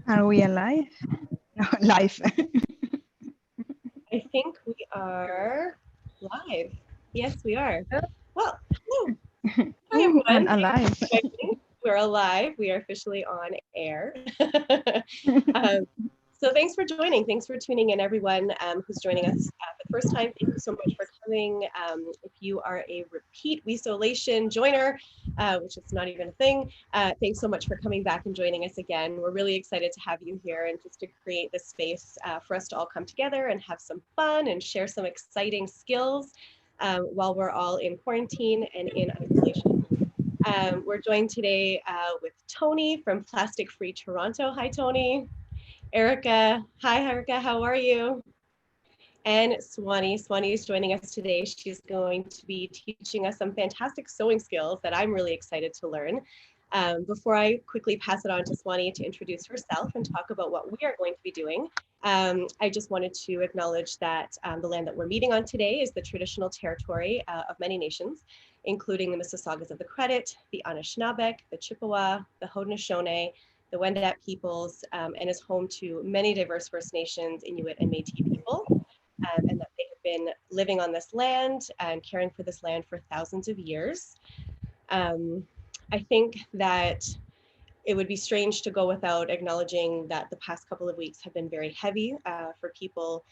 Are we alive? No, live. I think we are live. Yes, we are. Well, hello. Hi, Ooh, everyone. and Thanks alive. for joining. We're alive. We are officially on air. um, so thanks for joining. Thanks for tuning in, everyone who's joining us for the first time. Thank you so much for coming. If you are a repeat WE-Solation joiner, which is not even a thing, thanks so much for coming back and joining us again. We're really excited to have you here and just to create this space for us to all come together and have some fun and share some exciting skills while we're all in quarantine and in isolation. We're joined today with Tony from Plastic Free Toronto. Hi, Tony. Erika. Hi, Erika. How are you? And Suanny. Suanny is joining us today. She's going to be teaching us some fantastic sewing skills that I'm really excited to learn. Before I quickly pass it on to Suanny to introduce herself and talk about what we are going to be doing, I just wanted to acknowledge that the land that we're meeting on today is the traditional territory of many nations, including the Mississaugas of the Credit, the Anishinaabeg, the Chippewa, the Haudenosaunee, the Wendat peoples, and is home to many diverse First Nations, Inuit, and Métis people, and that they have been living on this land and caring for this land for thousands of years. I think that it would be strange to go without acknowledging that the past couple of weeks have been very heavy for people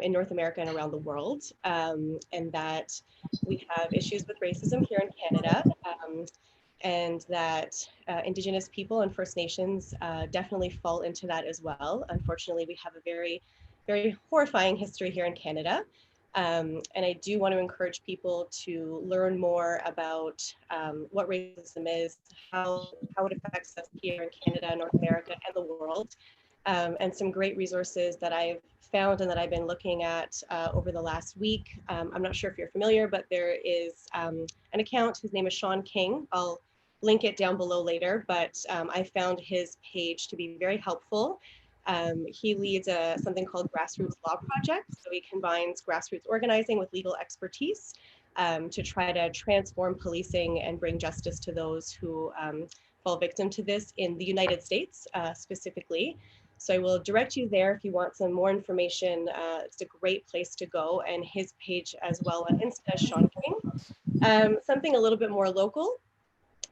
in North America and around the world, and that we have issues with racism here in Canada, and that Indigenous people and First Nations definitely fall into that as well. Unfortunately, we have a very, very horrifying history here in Canada. And I do want to encourage people to learn more about what racism is, how it affects us here in Canada, North America, and the world. And some great resources that I've found and that I've been looking at over the last week. I'm not sure if you're familiar, but there is an account. His name is Sean King. I'll link it down below later, but I found his page to be very helpful. He leads something called Grassroots Law Project. So he combines grassroots organizing with legal expertise to try to transform policing and bring justice to those who fall victim to this in the United States specifically. So I will direct you there if you want some more information. It's a great place to go, and his page as well on Insta, Sean King. Something a little bit more local.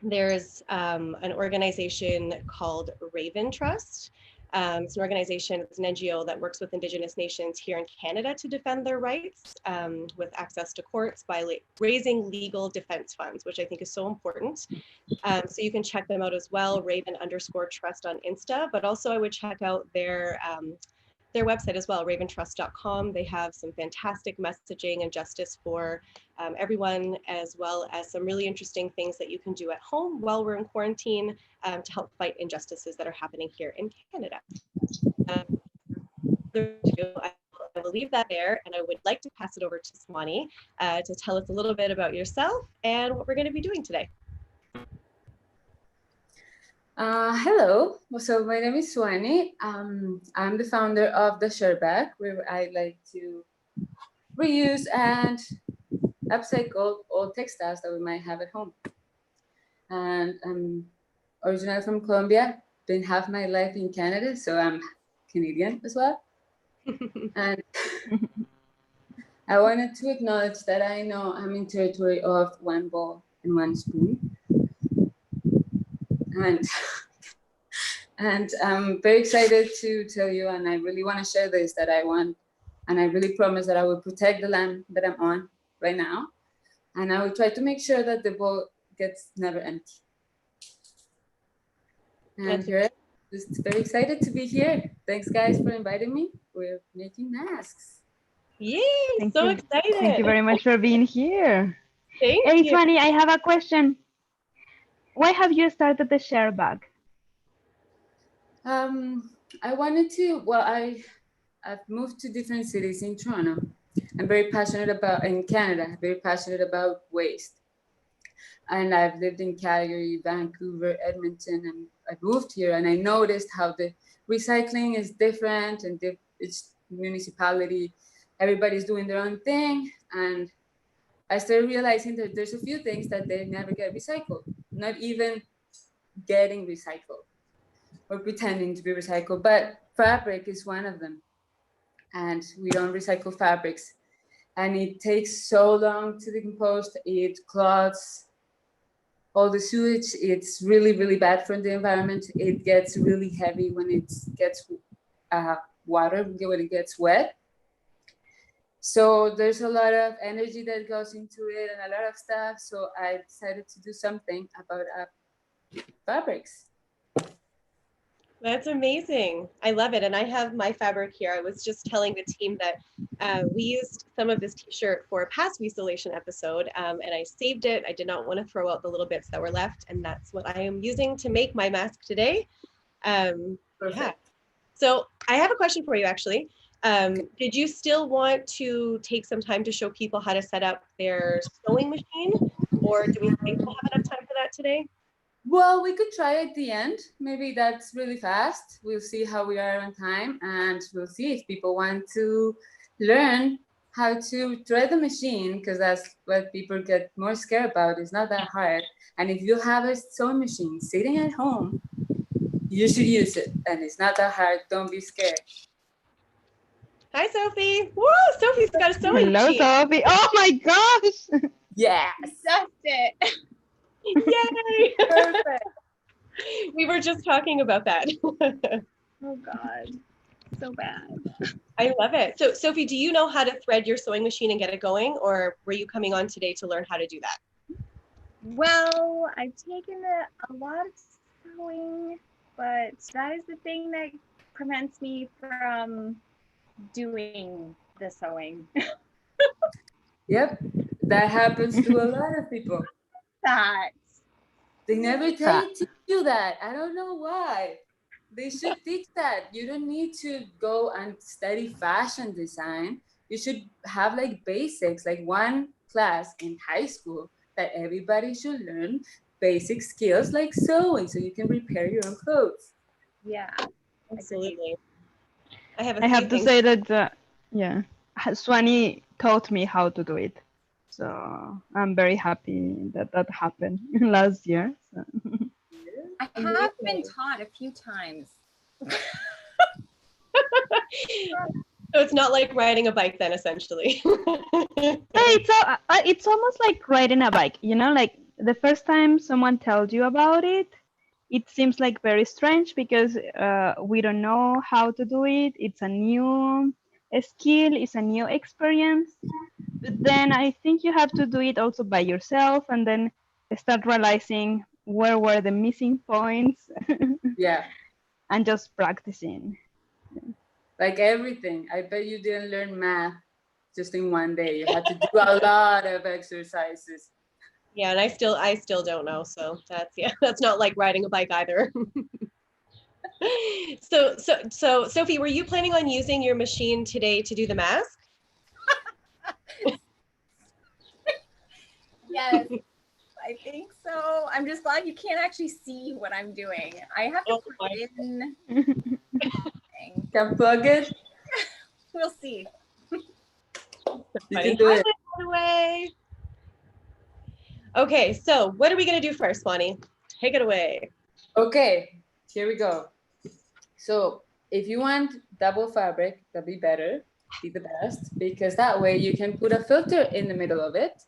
There's an organization called Raven Trust. It's an organization, it's an NGO that works with Indigenous nations here in Canada to defend their rights with access to courts by raising legal defense funds, which I think is so important. So you can check them out as well, Raven_Trust on Insta, but also I would check out their website as well, raventrust.com. They have some fantastic messaging and justice for everyone, as well as some really interesting things that you can do at home while we're in quarantine to help fight injustices that are happening here in Canada. I will leave that there, and I would like to pass it over to Suanny to tell us a little bit about yourself and what we're going to be doing today. Hello, so my name is Suanny. I'm the founder of the Share Bag, where I like to reuse and upcycle all textiles that we might have at home. And I'm originally from Colombia, been half my life in Canada, so I'm Canadian as well. And I wanted to acknowledge that I know I'm in territory of one bowl and one spoon. And I'm very excited to tell you, and I really want to share this, that I want, and I really promise that I will protect the land that I'm on right now. And I will try to make sure that the bowl gets never empty. And here, I'm just very excited to be here. Thanks, guys, for inviting me. We're making masks. Yay, so excited. Thank you very much for being here. Thank you. Suanny, I have a question. Why have you started the Share Bag? I wanted to, well, I've moved to different cities in Toronto. I'm very passionate about, in Canada, very passionate about waste. And I've lived in Calgary, Vancouver, Edmonton, and I moved here and I noticed how the recycling is different and each municipality, everybody's doing their own thing. And I started realizing that there's a few things that they never get recycled, not even getting recycled. or pretending to be recycled, but fabric is one of them. And we don't recycle fabrics. And it takes so long to decompose. It clots all the sewage. It's really, really bad for the environment. It gets really heavy when it gets water, when it gets wet. So there's a lot of energy that goes into it and a lot of stuff. So I decided to do something about fabrics. That's amazing. I love it. And I have my fabric here. I was just telling the team that we used some of this t-shirt for a past WE-Solation episode, and I saved it. I did not want to throw out the little bits that were left, and that's what I am using to make my mask today. Yeah. So I have a question for you, actually. Did you still want to take some time to show people how to set up their sewing machine, or do we think we'll have enough time for that today? Well, we could try at the end. Maybe that's really fast. We'll see how we are on time, and we'll see if people want to learn how to thread the machine, because that's what people get more scared about. It's not that hard. And if you have a sewing machine sitting at home, you should use it. And it's not that hard. Don't be scared. Hi, Sophie. Woo, Sophie's got a sewing Hello, machine. Sophie. Oh my gosh. Yeah. Sucked it. Yay. Perfect. We were just talking about that. Oh God, so bad. I love it. So Sophie, do you know how to thread your sewing machine and get it going, or were you coming on today to learn how to do that? Well, I've taken a lot of sewing, but that is the thing that prevents me from doing the sewing. Yep. That happens to a lot of people. That. They never tell you to do that. I don't know why. They should teach that. You don't need to go and study fashion design. You should have like basics, like one class in high school that everybody should learn basic skills like sewing so you can repair your own clothes. Yeah. Absolutely. I have to say that, yeah, Suanny taught me how to do it. So I'm very happy that that happened last year. So. I have been taught a few times. So it's not like riding a bike then, essentially. It's almost like riding a bike, you know, like the first time someone tells you about it, it seems like very strange because we don't know how to do it. It's a new skill, it's a new experience. But then I think you have to do it also by yourself and then start realizing where were the missing points. Yeah. And just practicing. Like everything. I bet you didn't learn math just in one day. You had to do a lot of exercises. Yeah, and I still don't know. So that's not like riding a bike either. So Sophie, were you planning on using your machine today to do the mask? Yes, I think so. I'm just glad you can't actually see what I'm doing. I have to put it in. Can plug it? We'll see. You can do it. By the way. Okay, so what are we gonna do first, Suanny? Take it away. Okay, here we go. So if you want double fabric, that'd be better, be the best, because that way you can put a filter in the middle of it.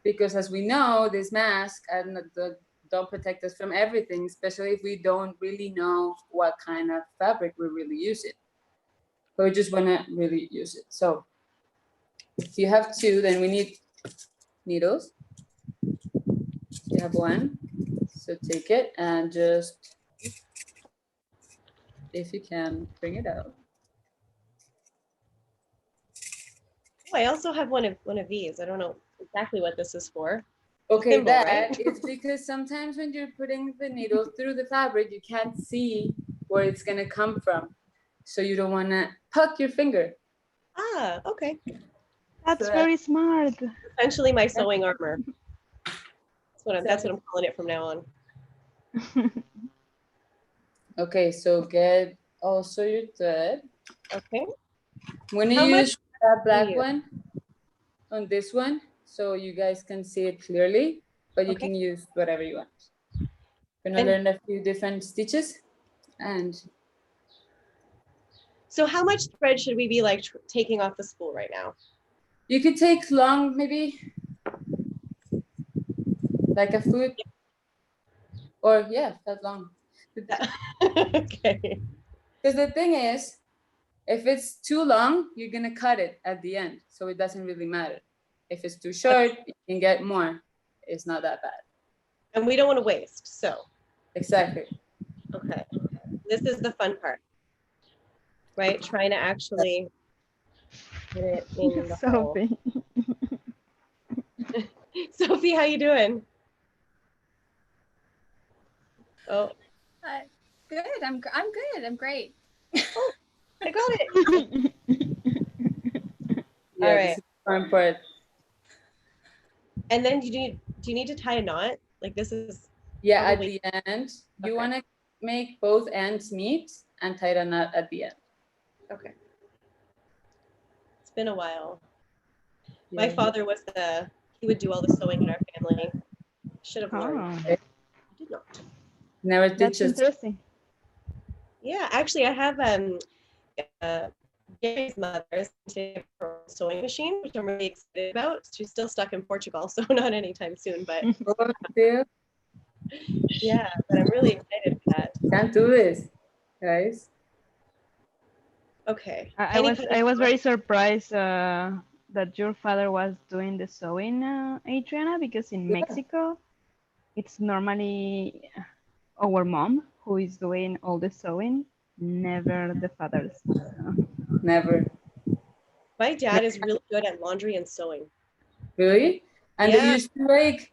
Because as we know, this mask don't protect us from everything, especially if we don't really know what kind of fabric we're really using. But we just wanna really use it. So if you have two, then we need needles. You have one, so take it and just, if you can, bring it out. Oh, I also have one of these. I don't know exactly what this is for. Okay, Thimble, that right? is because sometimes when you're putting the needle through the fabric, you can't see where it's gonna come from. So you don't wanna poke your finger. Ah, okay. That's very smart. Essentially my sewing armor. That's what I'm calling it from now on. Okay, so get also your thread. Okay. I'm gonna use that black one on this one so you guys can see it clearly, but you can use whatever you want. Gonna learn a few different stitches And So how much thread should we be like taking off the spool right now? you could take long, maybe like a foot, or yeah, that long. Okay. Because the thing is, if it's too long, you're gonna cut it at the end, so it doesn't really matter. If it's too short, you can get more. It's not that bad. And we don't want to waste, so. Exactly. Okay. This is the fun part, right? Trying to actually put it in the hole. Sophie. Sophie, how you doing? Oh, Good. I'm good. I'm great. I got it. Yeah, All this right. is the fun part. And then do you need to tie a knot? Like this is Yeah, probably- at the end, you Okay. want to make both ends meet and tie a knot at the end. okay. It's been a while. My Yeah. father was he would do all the sewing in our family. Should have learned. Oh, I did not. Never that's teaches. interesting. Yeah, actually, I have Gary's mother's sewing machine, which I'm really excited about. She's still stuck in Portugal, so not anytime soon. But Oh, still yeah, but I'm really excited for that. can't do this, guys. Okay. I was very surprised that your father was doing the sewing, Adriana, because in Yeah. Mexico, it's normally our mom who is doing all the sewing, never the fathers. Never. My dad is really good at laundry and sewing. Really? And Yeah. they used to like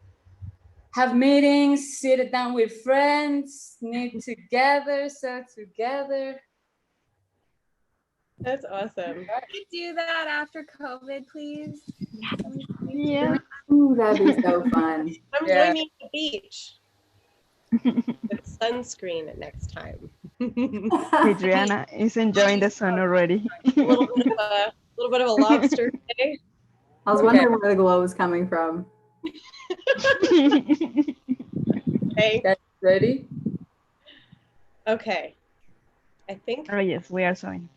have meetings, sit down with friends, knit together, sew together. That's awesome. Can we do that after COVID, please? Yeah. Ooh, that'd be so fun. Come Yeah. join me at the beach with sunscreen next time. Adriana is enjoying the sun already. a little bit of a lobster day. I was wondering where the glow was coming from. Okay. Guys, ready? Okay. I think Oh yes, we are sewing.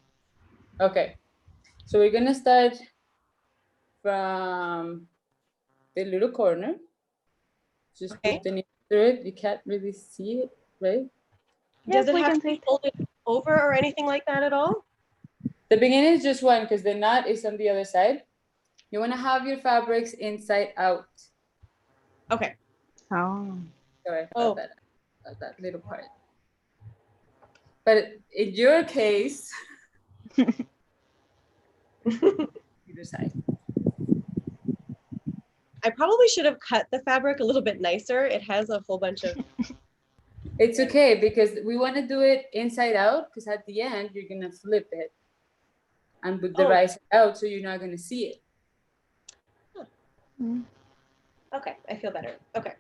Okay. So we're gonna start from the little corner. Just Okay. put the needle through it. You can't really see it, right? Yes, does it we have can to be see it. folded over or anything like that at all? The beginning is just one because the knot is on the other side. You want to have your fabrics inside out. Okay. Oh. Sorry Oh. about that little part. But in your case, either side. I probably should have cut the fabric a little bit nicer. It has a whole bunch of It's okay because we want to do it inside out because at the end you're gonna flip it and put the right side out so you're not gonna see it. Okay, I feel better. Okay.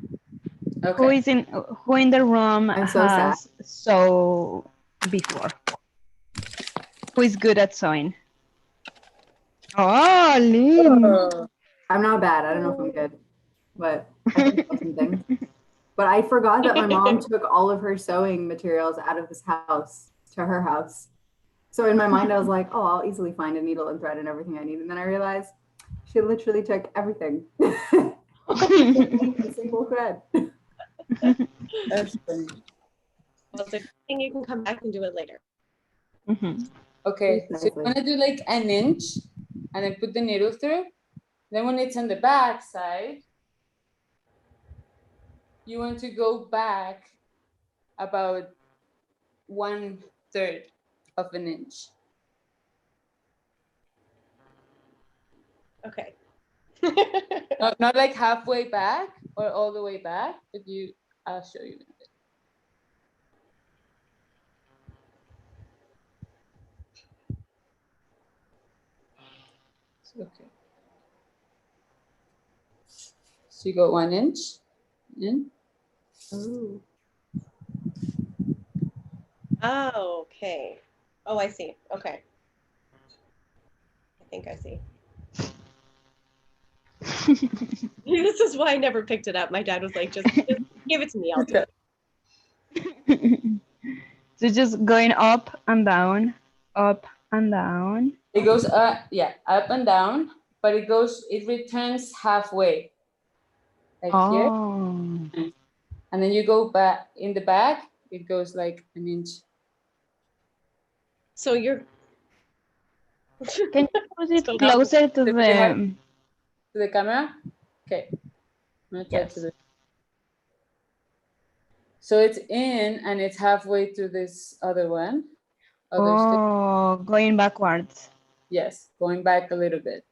Okay. Who in the room I'm so sad. has sew before? Who is good at sewing? Oh, Lynn. Oh, I'm not bad. I don't know if I'm good, but I can sew some things. But I forgot that my mom took all of her sewing materials out of this house to her house. So in my mind, I was like, oh, I'll easily find a needle and thread and everything I need. And then I realized she literally took everything. A single thread. that's funny. Well, it's a good thing you can come back and do it later. Mhm. Okay, so you want to do like an inch and then put the needle through. Then when it's on the back side, you want to go back about 1/3 of an inch. Okay. Not like halfway back or all the way back, but I'll show you in a bit. Okay. So you go 1 inch in. Ooh. Oh, okay. Oh, I see. Okay. I think I see. This is why I never picked it up. My dad was like, just give it to me. I'll do it. So just going up and down, up and down. It goes yeah, up and down, but it returns halfway, like here. Oh. And then you go back in the back, it goes like an inch. So you're. Can you put it So- closer to To the? the camera? Okay. I'm gonna try Yes. to do. So it's in and it's halfway to this other one. Oh, going backwards. Yes, going back a little bit.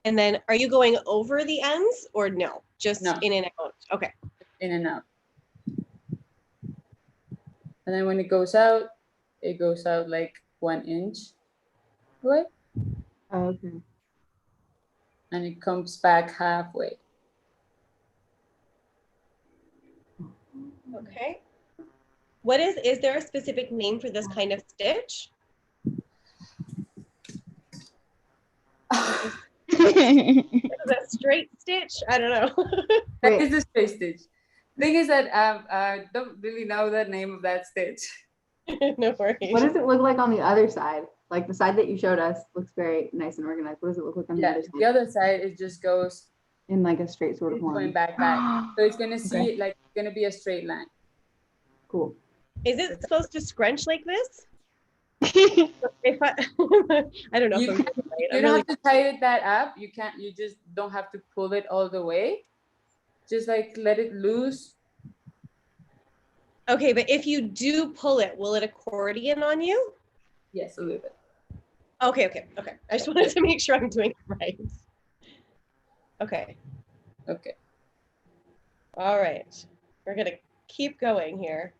And then are you going over the ends or no? Just No. in and out. Okay. In and out. And then when it goes out like 1 inch away, Okay. and it comes back halfway. Okay. Is there a specific name for this kind of stitch? Is it a straight stitch? I don't know. That is the straight stitch. Thing is that I don't really know the name of that stitch. No worries. What does it look like on the other side? Like the side that you showed us looks very nice and organized. What does it look like on the Yeah, other side? the other side, it just goes In like a straight sort of going line. back. So it's gonna see Okay. it like it's gonna be a straight line. Cool. Is it supposed to scrunch like this? If I, I don't know if I'm doing it right. You I'm don't really, have to tie that up. You just don't have to pull it all the way. Just like let it loose. okay, but if you do pull it, will it accordion on you? Yes, a little bit. Okay. I just wanted to make sure I'm doing it right. Okay. Okay. All right. We're gonna keep going here.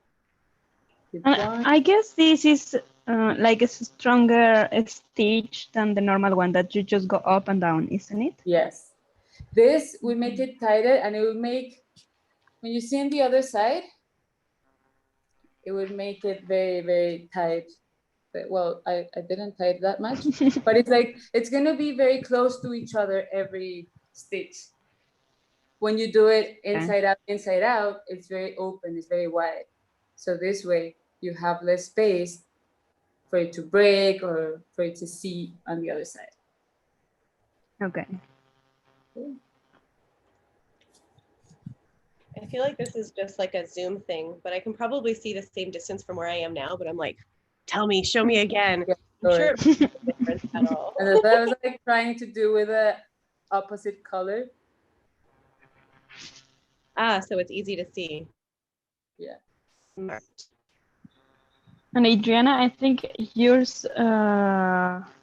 Keep And going. I guess this is like a stronger stitch than the normal one that you just go up and down, isn't it? Yes. This we make it tighter, and it will make, when you see on the other side, it would make it very, very tight. But, well, I didn't tie it that much, but it's like, it's gonna be very close to each other every stitch. When you do it inside out, it's very open, it's very wide. So this way you have less space for it to break or for it to see on the other side. Okay. I feel like this is just like a Zoom thing, but I can probably see the same distance from where I am now, but I'm like, tell me, show me again. Yeah, I'm sure sorry. it makes no difference at all. And that's what I was like trying to do with the opposite color. Ah, so it's easy to see. Yeah. Smart. And Adriana, I think yours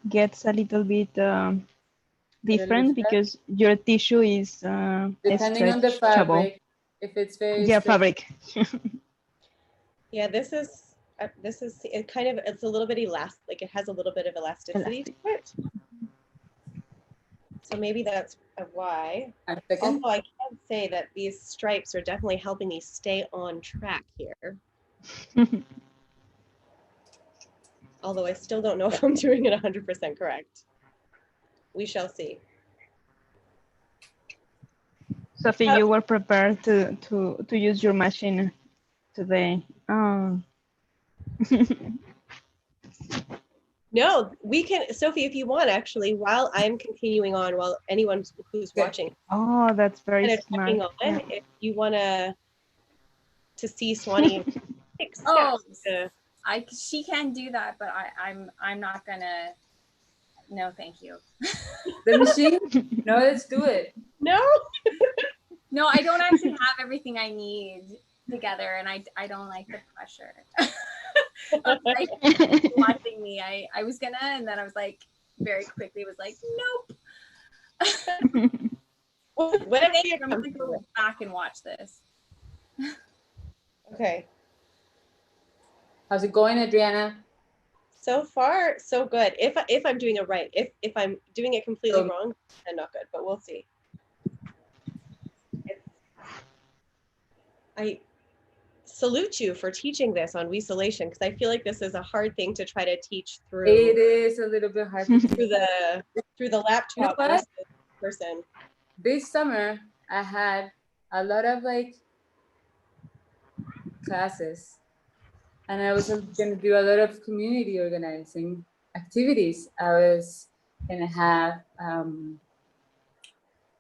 gets a little bit different because your tissue is Depending on the stretchable. fabric, if it's very Yeah, straight, fabric. Yeah, this is it kind of, it's a little bit elastic, like it has a little bit of elasticity to it. So maybe that's why. a second. Although I can say that these stripes are definitely helping me stay on track here. Although I still don't know if I'm doing it 100% correct. We shall see. Sophie, you were prepared to use your machine today. Oh. No, we can, Sophie, if you want, actually, while I'm continuing on, while anyone who's watching, Oh, that's very kind of smart. checking on, if you want to see Suanny take steps Oh, to, she can do that, but I'm not gonna. No, thank you. The machine? No, let's do it. no, No, I don't actually have everything I need together, and I don't like the pressure. That's like watching me. I was gonna, and then I was like, very quickly was like, nope. whatever you're I'm gonna comfortable go with. back and watch this. Okay. How's it going, Adriana? So far, so good. If I'm doing it right, if I'm doing it completely wrong, then not good. But we'll see. I salute you for teaching this on WE-Solation, because I feel like this is a hard thing to try to teach through It is a little bit hard to do. through the laptop You know what? versus person. This summer, I had a lot of like classes And I was going to do a lot of community organizing activities. I was going to have,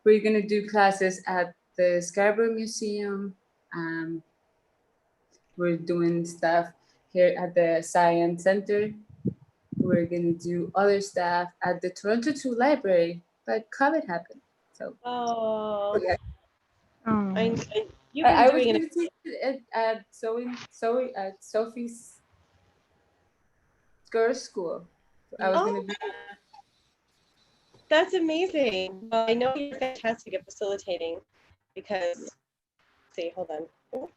we're going to do classes at the Scarborough Museum. We're doing stuff here at the Science Center. We're going to do other stuff at the Toronto 2 Library, but COVID happened. So, Oh, yeah. You've been I was doing going it. to teach it at Sophie's girls' school. I was going to do. That's amazing. Well, I know you're fantastic at facilitating because, let's see, hold on. Ooh.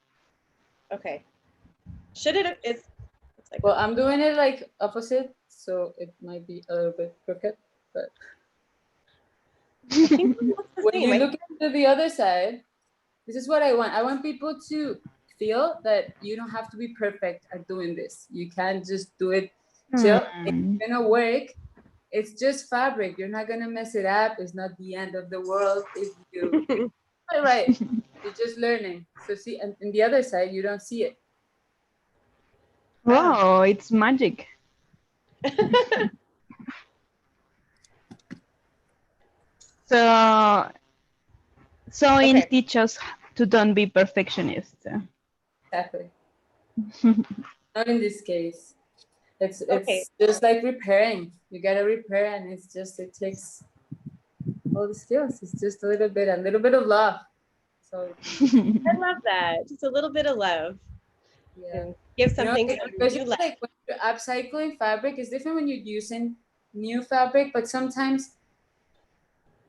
Okay. Should it, it's like, Well, I'm doing it like opposite, so it might be a little bit crooked, but I think it looks the when same. you look at the other side, this is what I want. I want people to feel that you don't have to be perfect at doing this. You can't just do it chill. It's gonna work. It's just fabric. You're not gonna mess it up. It's not the end of the world if you right. You're just learning. So see, and the other side, you don't see it. Wow, it's magic. So sewing teach us to don't be perfectionists. Exactly. Not in this case. It's just like repairing. You gotta repair, and it's just it takes all the skills. It's just a little bit of love. So I love that. Just a little bit of love. yeah. And give something. Especially like when you're upcycling fabric, it's different when you're using new fabric, but sometimes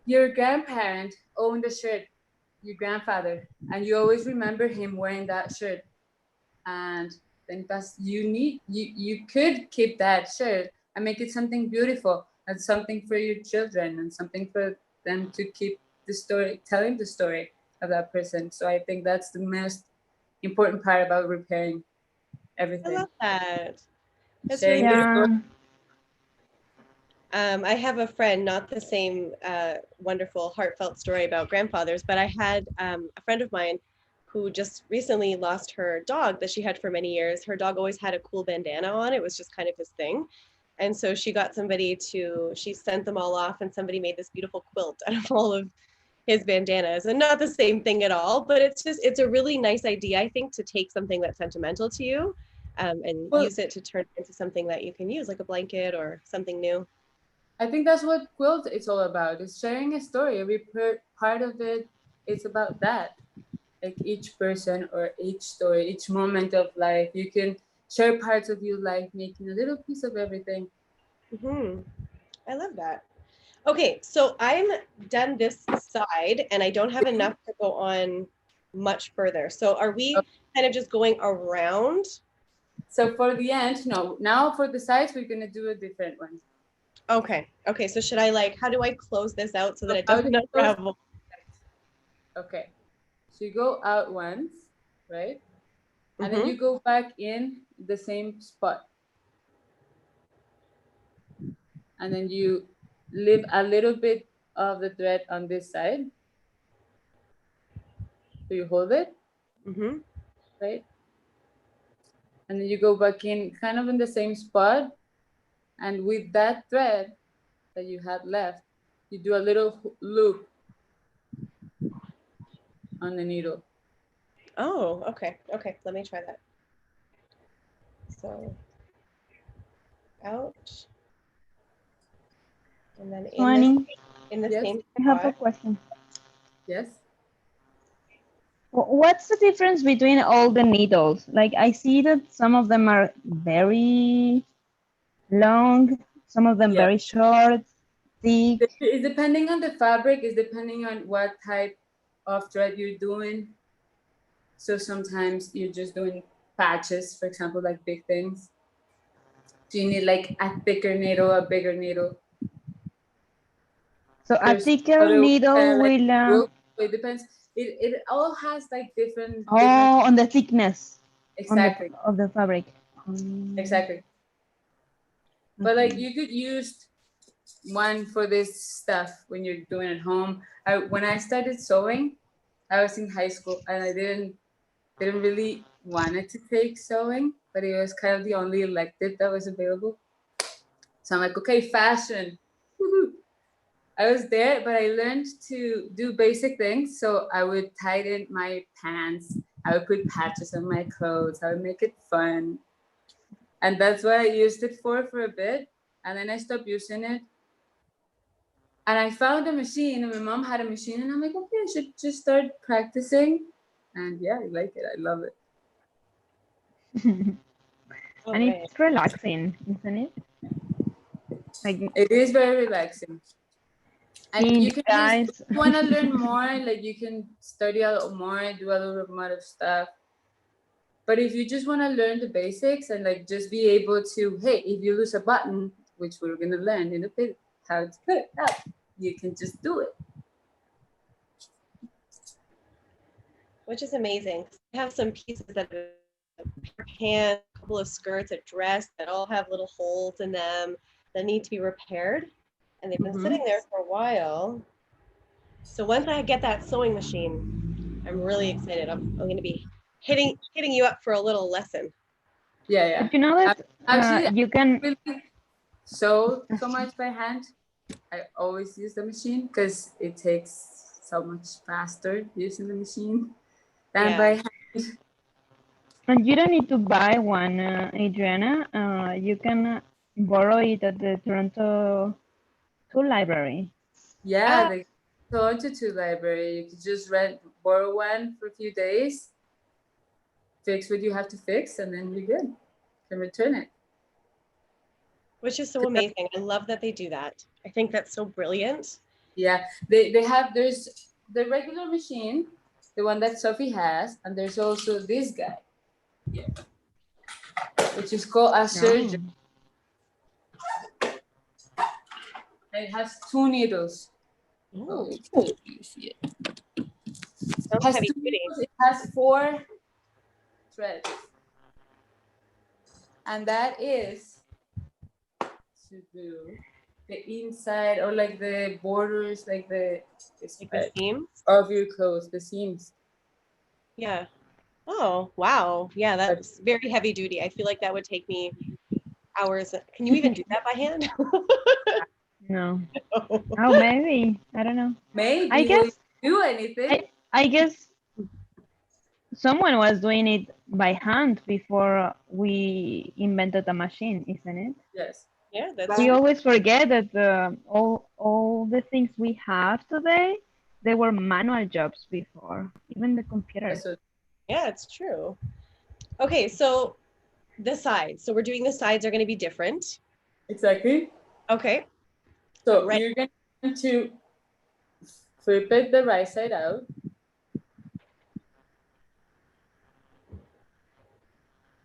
your grandparent owned a shirt, your grandfather, and you always remember him wearing that shirt. And then that's you could keep that shirt and make it something beautiful and something for your children and something for them to keep the story, telling the story of that person. So I think that's the most important part about repairing everything. I love that. That's Sharing really the story. I have a friend, not the same wonderful heartfelt story about grandfathers, but I had a friend of mine who just recently lost her dog that she had for many years. Her dog always had a cool bandana on. It was just kind of his thing. And so she got somebody she sent them all off, and somebody made this beautiful quilt out of all of his bandanas. And not the same thing at all, but it's a really nice idea, I think, to take something that's sentimental to you and use it to turn it into something that you can use, like a blanket or something new. I think that's what quilt is all about. It's sharing a story. Every part of it, it's about that. Like each person or each story, each moment of life, you can share parts of your life, making a little piece of everything. I love that. Okay, so I'm done this side and I don't have enough to go on much further. So are we kind of just going around? So for the end, no. Now for the sides, we're gonna do a different one. Okay. Okay. So should I how do I close this out so that I don't unravel? Okay. So you go out once, right? And then you go back in the same spot. And then you leave a little bit of the thread on this side. So you hold it, right? And then you go back in kind of in the same spot. And with that thread that you had left, you do a little loop on the needle. Oh, okay. Okay, let me try that. So, out. And then in the same spot. I have a question. Yes. What's the difference between all the needles? Like I see that some of them are very long, some of them very short, thick. It's depending on the fabric, it's depending on what type of thread you're doing. So sometimes you're just doing patches, for example, like big things. So you need like a thicker needle, a bigger needle. So a thicker needle will... It depends. It all has like different... on the thickness. Exactly. Of the fabric. Exactly. But like you could use one for this stuff when you're doing at home. When I started sewing, I was in high school and I didn't really wanted to take sewing, but it was kind of the only elective that was available. So I'm like, okay, fashion. Woo-hoo. I was there, but I learned to do basic things. So I would tighten my pants. I would put patches on my clothes. I would make it fun. And that's what I used it for a bit. And then I stopped using it. And I found a machine, and my mom had a machine, and I'm like, okay, I should just start practicing. And yeah, I like it. I love it. All And right. it's relaxing, isn't it? Like, It is very relaxing. And see, you can guys. just want to learn more, like you can study a lot more, do a little more of stuff. But if you just want to learn the basics and like just be able to, hey, if you lose a button, which we're going to learn in a bit how to put it up, you can just do it. Which is amazing. I have some pieces that are pants, a couple of skirts, a dress that all have little holes in them that need to be repaired. And they've been sitting there for a while. So once I get that sewing machine, I'm really excited. I'm going to be hitting you up for a little lesson. Yeah. But you know that Actually, you can really sew so much by hand. I always use the machine because it takes so much faster using the machine than by hand. And you don't need to buy one, Adriana. You can borrow it at the Toronto Tool Library. Yeah, the Toronto Library. You could just borrow one for a few days, fix what you have to fix, and then you're good. You can return it. Which is so amazing. I love that they do that. I think that's so brilliant. Yeah, there's the regular machine, the one that Sophie has, and there's also this guy. Yeah. Which is called a surgeon. It has 2 needles. Oh, you see it. It has 4 threads. And that is to do the inside or like the borders, like the seams of your clothes, the seams. Yeah. Oh, wow. Yeah, that's very heavy duty. I feel like that would take me hours. Can you even do that by hand? No. Oh, maybe. I don't know. Maybe. I guess do anything. I guess someone was doing it by hand before we invented a machine, isn't it? Yes. Yeah, that's We always forget that all the things we have today, they were manual jobs before, even the computers. Yeah, it's true. Okay, so the sides. So we're doing the sides are going to be different. Exactly. Okay. So you're going to flip it the right side out.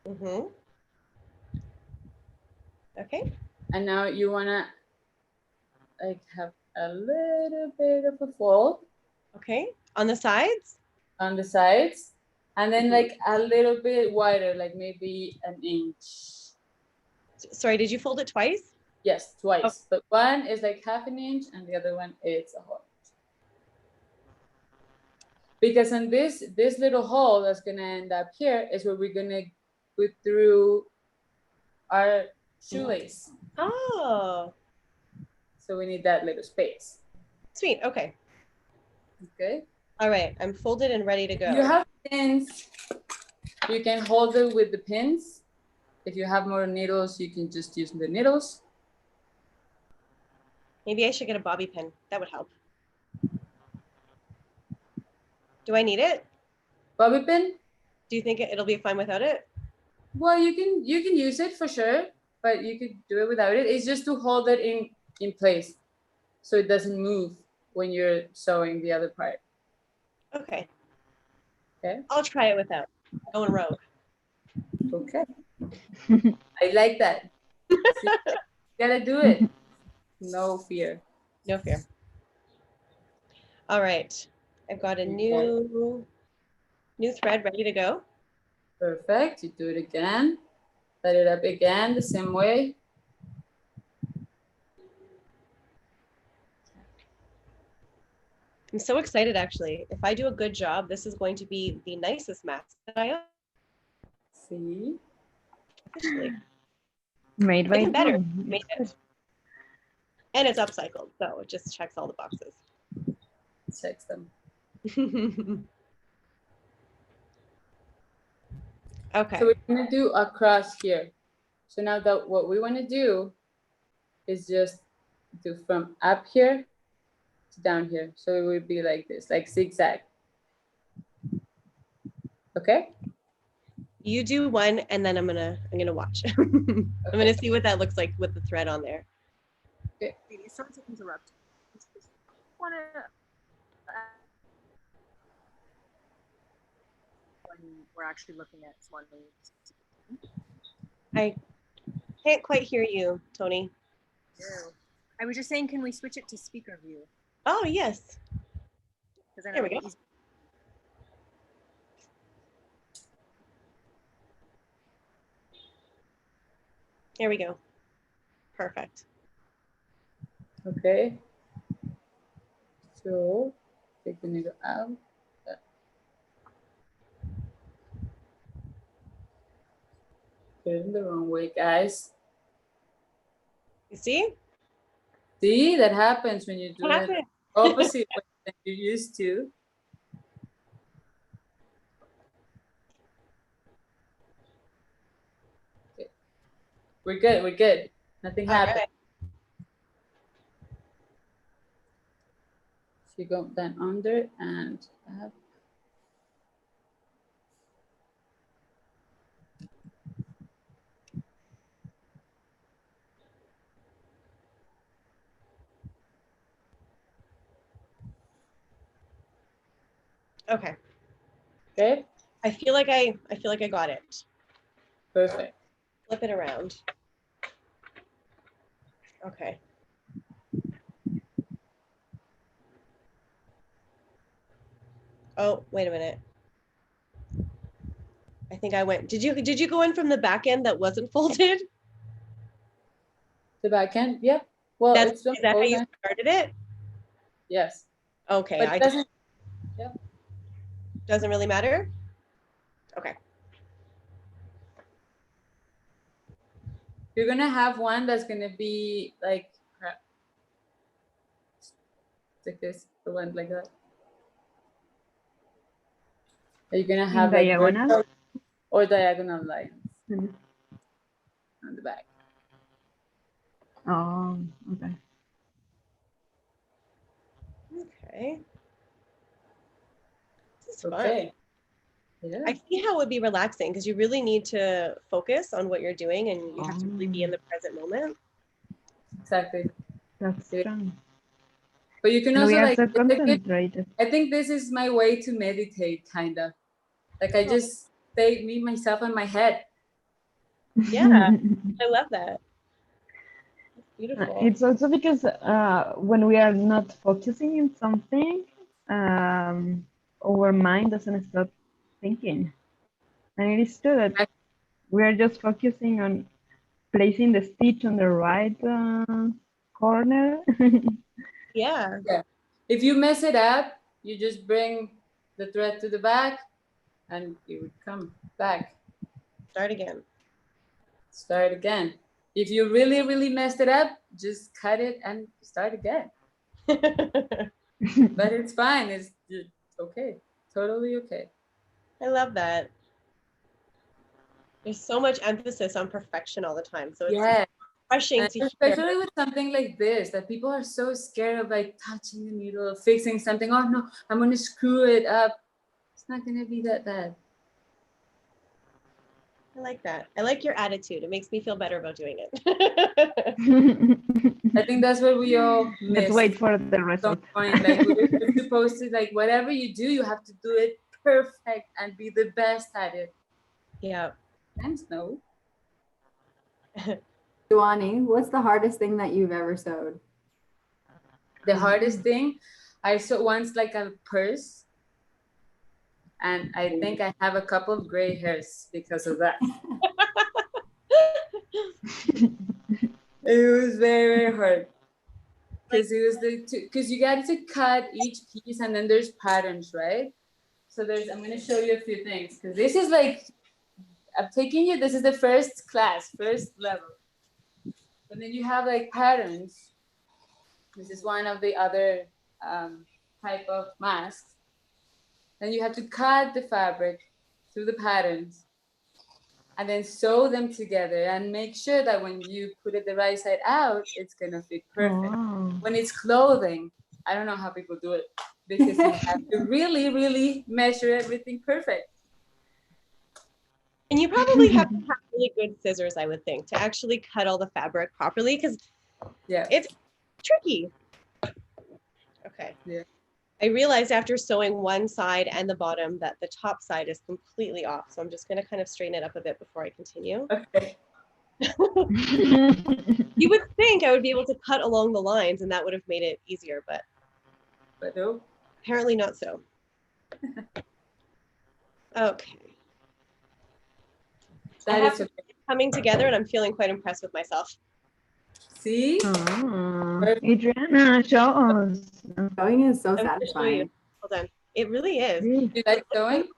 Mm-hmm. Okay. And now you want to like have a little bit of a fold. Okay. On the sides? On the sides. And then like a little bit wider, like maybe an inch. Sorry, did you fold it twice? Yes, twice. Oh. But one is like half an inch and the other one is a whole inch. Because in this little hole that's gonna end up here is where we're gonna put through our shoelace. Oh. So we need that little space. Sweet, okay. Okay. All right, I'm folded and ready to go. You have pins. You can hold it with the pins. If you have more needles, you can just use the needles. Maybe I should get a bobby pin. That would help. Do I need it? Bobby pin? Do you think it'll be fine without it? Well, you can use it for sure, but you could do it without it. It's just to hold it in place so it doesn't move when you're sewing the other part. Okay. Okay. I'll try it without. Going rogue. Okay. I like that. See, you gotta do it. No fear. No fear. All right. I've got a new thread ready to go. Perfect. You do it again. Set it up again the same way. I'm so excited, actually. If I do a good job, this is going to be the nicest mask that I own. See? Officially. Made by Even better. hand. Made it. And it's upcycled, so it just checks all the boxes. Checks them. Okay. So we're gonna do across here. So now that what we want to do is just do from up here to down here. So it would be like this, like zigzag. Okay. You do one, and then I'm gonna watch. I'm gonna see what that looks like with the thread on there. Okay. Sorry to interrupt. Want to when we're actually looking at Suanny. I can't quite hear you, Tony. I was just saying, can we switch it to speaker view? Oh, yes. There we go. There we go. Perfect. Okay. So take the needle out. Put it in the wrong way, guys. You see? See, that happens when you do What it happened? opposite way than you used to. Okay. We're good, we're good. Nothing happened. Right. So you go down under and up. Okay. Okay, I feel like I got it. perfect. Flip it around. Okay. Oh, wait a minute. I think I went. Did you go in from the back end that wasn't folded? The back end, yep. Well, Is it's not that how you folded. started it? Yes. Okay. But it doesn't, yep. Doesn't really matter? Okay. You're gonna have one that's gonna be like this, the one like that. Are you gonna have like diagonal? vertical or diagonal lines Mhm. on the back? Oh, okay. Okay. This is fun. Okay. Yeah. I see how it would be relaxing because you really need to focus on what you're doing and you have to really be in the present moment. Exactly. That's Yeah. strong. But you can And also we are like, so concentrated. I think this is my way to meditate, kind of. Like I just stay me, myself, in my head. Yeah, I love that. Beautiful. It's also because when we are not focusing in something, our mind doesn't stop thinking. And it is true that we are just focusing on placing the stitch on the right corner. Yeah. Yeah. If you mess it up, you just bring the thread to the back and it would come back. Start again. Start again. If you really, really messed it up, just cut it and start again. But it's fine. It's okay. Totally okay. I love that. There's so much emphasis on perfection all the time. So it's refreshing And to hear. especially with something like this, that people are so scared of like touching the needle, fixing something. Oh no, I'm gonna screw it up. It's not gonna be that bad. I like that. I like your attitude. It makes me feel better about doing it. I think that's what we all miss. Let's wait for the result. Point. Like we're supposed to, like whatever you do, you have to do it perfect and be the best at it. Yeah. Thanks, no. Suanny, what's the hardest thing that you've ever sewed? The hardest thing, I sewed once like a purse, and I think I have a couple of gray hairs because of that. It was very, very hard because it was because you got to cut each piece and then there's patterns, right? So I'm going to show you a few things because this is like I'm taking you, this is the first class, first level. And then you have like patterns. This is one of the other type of masks. Then you have to cut the fabric through the patterns and then sew them together and make sure that when you put it the right side out, it's gonna fit perfect. Oh. When it's clothing, I don't know how people do it because you have to really, really measure everything perfect. And you probably have to have really good scissors, I would think, to actually cut all the fabric properly because Yeah. it's tricky. Okay. Yeah. I realized after sewing one side and the bottom that the top side is completely off. So I'm just going to kind of straighten it up a bit before I continue. Okay. You would think I would be able to cut along the lines and that would have made it easier, but no. Apparently not so. Okay. I have to coming together and I'm feeling quite impressed with myself. See? Adriana, show us. Sewing is so I'm gonna show you. satisfying. Hold on. It really is. You like sewing?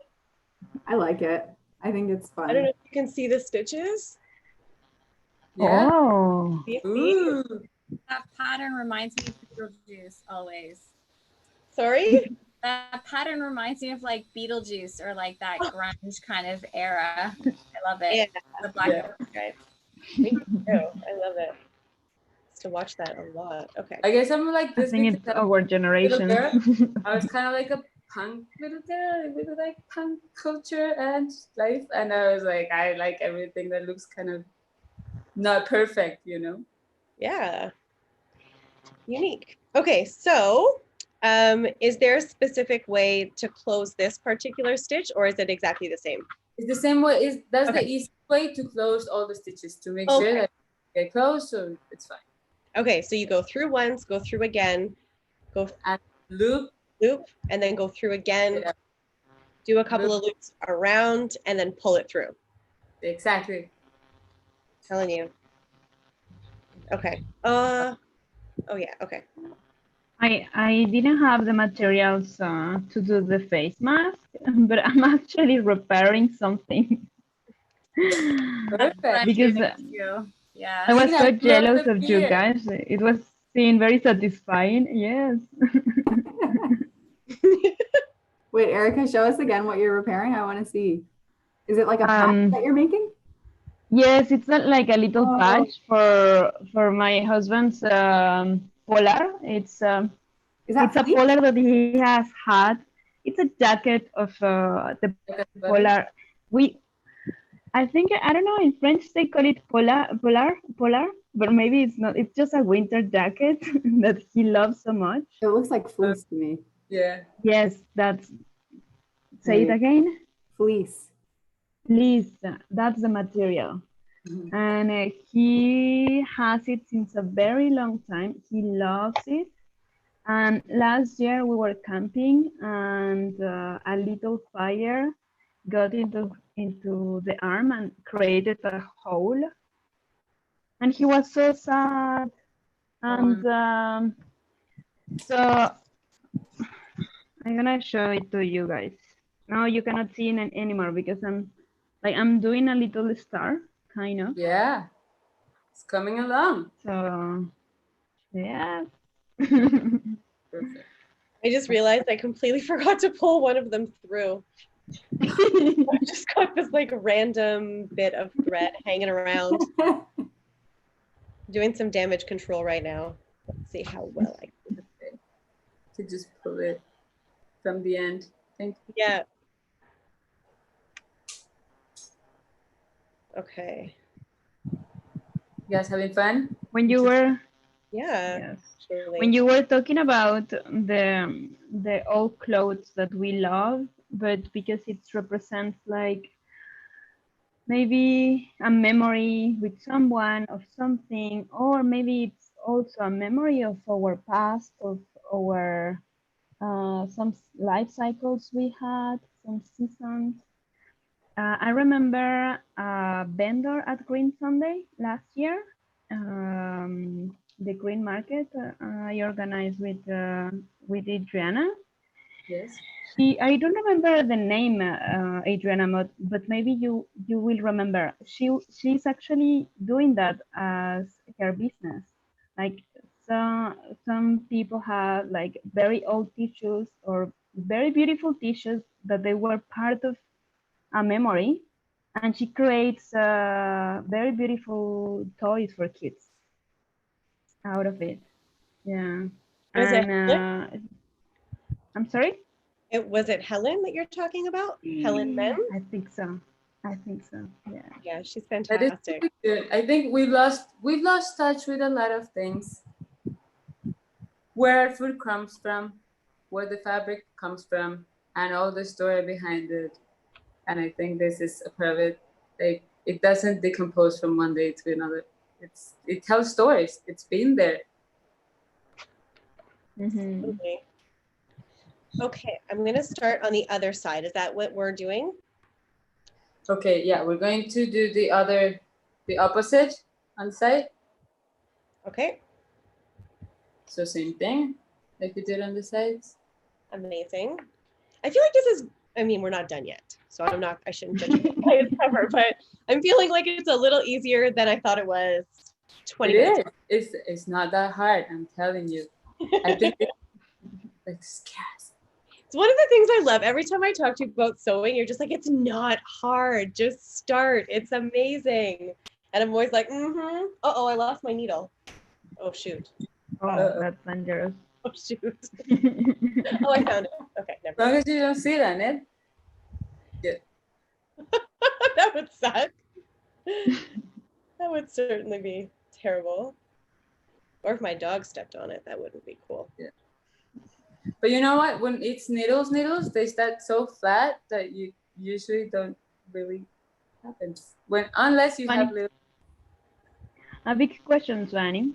I like it. I think it's fun. I don't know if you can see the stitches. Yeah. Oh. Do you see? Ooh. That pattern reminds me of Beetlejuice always. Sorry? That pattern reminds me of like Beetlejuice or like that grunge kind of era. I love it. Yeah. The black and white. Okay. Thank you. I love it. Used to watch that a lot. Okay. I guess I'm like I this think because it's I'm our a little generation. girl. I was kind of like a punk little girl with like punk culture and life, and I was like, I like everything that looks kind of not perfect, you know. Yeah. Unique. Okay, so is there a specific way to close this particular stitch or is it exactly the same? It's the same way. That's Okay. the easy way to close all the stitches to make Okay. sure that they get closed, so it's fine. Okay, so you go through once, go through again, go And loop. loop, and then go through again, Yeah. do a couple of loops around, and then pull it through. Exactly. Telling you. Okay. Oh yeah, okay. I didn't have the materials to do the face mask, but I'm actually repairing something. Perfect. Because Yeah. I was Tina, so I love jealous the of you beard. guys. It was seeing very satisfying. Yes. Wait, Erica, show us again what you're repairing. I want to see. Is it like a patch that you're making? Yes, it's not like a little Oh. patch for my husband's polar. It's a fleece? polar that he has had. It's a jacket of the polar. I think, I don't know, in French they call it polar, but maybe it's not. It's just a winter jacket that he loves so much. It looks like fleece to me. Yeah. Yes, say it again. Fleece. Fleece, that's the material. And he has it since a very long time. He loves it. And last year we were camping and a little fire got into the arm and created a hole. And he was so sad. And so I'm gonna show it to you guys. Now you cannot see it anymore because I'm doing a little star, kind of. Yeah. It's coming along. So yeah. Perfect. I just realized I completely forgot to pull one of them through. I just got this like random bit of thread hanging around. Doing some damage control right now. Let's see how well I can. To just pull it from the end. Thank you. Yeah. Okay. You guys having fun? When you were Yeah. yes. When you were talking about the old clothes that we love, but because it represents like maybe a memory with someone of something, or maybe it's also a memory of our past, of our some life cycles we had, some seasons. I remember a vendor at Green Sunday last year, the Green Market I organized with Adriana. Yes. I don't remember the name, Adriana, but maybe you will remember. She's actually doing that as her business. Like some people have like very old tissues or very beautiful tissues that they were part of a memory, and she creates very beautiful toys for kids out of it. Yeah, Was it and Helen? I'm sorry. Was it Helen that you're talking about? Helen Men? I think so. I think so. Yeah. Yeah, she's That is fantastic. pretty good. I think we've lost touch with a lot of things. Where food comes from, where the fabric comes from, and all the story behind it. And I think this is a part of it. Like, it doesn't decompose from one day to another. It tells stories. It's been there. Mm-hmm. Okay. Okay, I'm going to start on the other side. Is that what we're doing? Okay, yeah, we're going to do the opposite on the side. Okay, So same thing, like we did on the sides. amazing. I feel like this is, I mean, we're not done yet, so I shouldn't judge it by its cover, but I'm feeling like it's a little easier than I thought it was 20 It minutes is. It's not that hard, I'm telling you. I think it's like scarce. It's one of the things I love. Every time I talk to you about sewing, you're just like, it's not hard. Just start. It's amazing. And I'm always like, mm-hmm. Uh-oh, I lost my needle. Oh, shoot. Oh, that's dangerous. Oh, shoot. Oh, I found it. Okay, never As long mind. as you don't see that, Ned. Good. That would suck. That would certainly be terrible. Or if my dog stepped on it, that wouldn't be cool. Yeah. But you know what? When it's needles, they start so flat that you usually don't really happen. Unless you have little. A big question, Suanny.